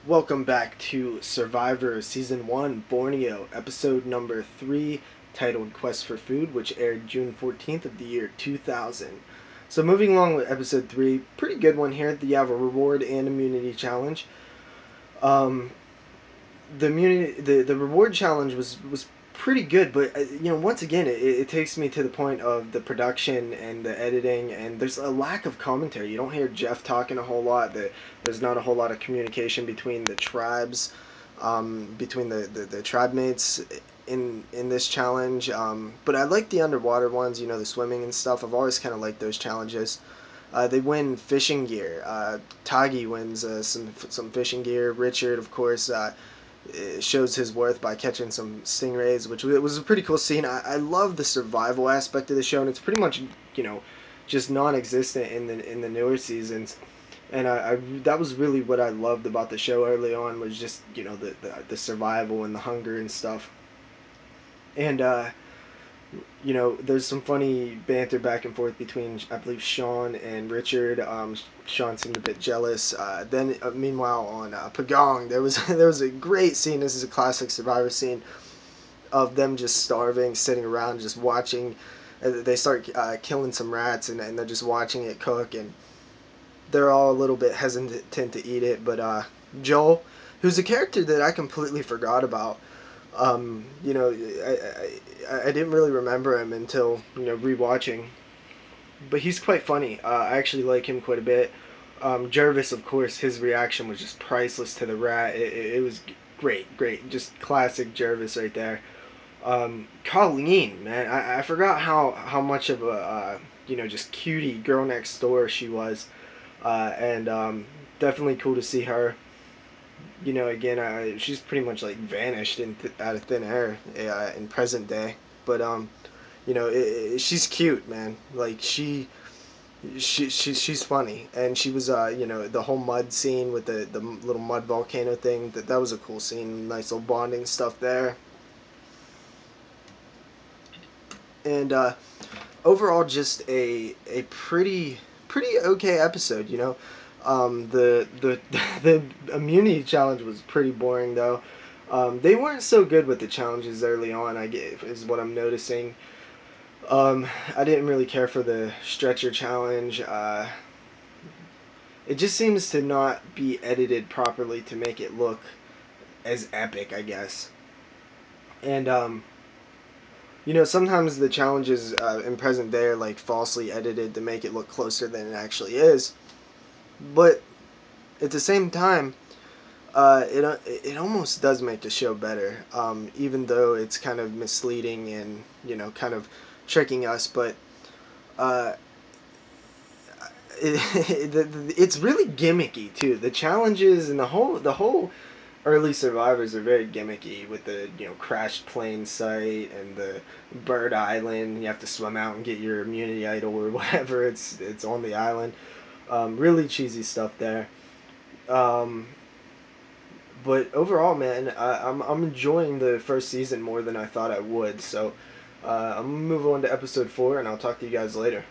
Welcome back to Survivor Season 1 Borneo, episode number 3, titled Quest for Food, which aired June 14th of the year 2000. So, moving along with episode 3, pretty good one here. You have a reward and immunity challenge. Um, the reward challenge was pretty good, but once again it takes me to the point of the production and the editing, and there's a lack of commentary. You don't hear Jeff talking a whole lot. There's not a whole lot of communication between the tribes, between the tribe mates in this challenge. But I like the underwater ones, the swimming and stuff. I've always kind of liked those challenges. They win fishing gear. Tagi wins some fishing gear. Richard, of course, shows his worth by catching some stingrays, which was a pretty cool scene. I love the survival aspect of the show, and it's pretty much just non-existent in the newer seasons. And that was really what I loved about the show early on, was just the survival and the hunger and stuff. And there's some funny banter back and forth between, I believe, Sean and Richard. Sean seemed a bit jealous. Meanwhile, on Pagong, there was there was a great scene. This is a classic Survivor scene of them just starving, sitting around, just watching. They start killing some rats, and they're just watching it cook, and they're all a little bit hesitant to eat it. But Joel, who's a character that I completely forgot about, I didn't really remember him until rewatching, but he's quite funny. I actually like him quite a bit. Jervis, of course, his reaction was just priceless to the rat. It was great, just classic Jervis right there. Colleen, man, I forgot how much of a just cutie girl next door she was, and definitely cool to see her. Again, she's pretty much like vanished out of thin air in present day. But she's cute, man. Like she's funny, and she was the whole mud scene with the little mud volcano thing. That was a cool scene. Nice little bonding stuff there. And overall, just a pretty okay episode. The the immunity challenge was pretty boring though. They weren't so good with the challenges early on. I get is what I'm noticing. I didn't really care for the stretcher challenge. It just seems to not be edited properly to make it look as epic, I guess. And sometimes the challenges in present day are like falsely edited to make it look closer than it actually is. But at the same time, it almost does make the show better, even though it's kind of misleading and kind of tricking us. But uh, it's really gimmicky too. The challenges and the whole early survivors are very gimmicky, with the crashed plane site and the bird island. You have to swim out and get your immunity idol or whatever. It's on the island. Really cheesy stuff there. Um, but overall, man, I'm enjoying the first season more than I thought I would. So I'm gonna move on to episode 4, and I'll talk to you guys later.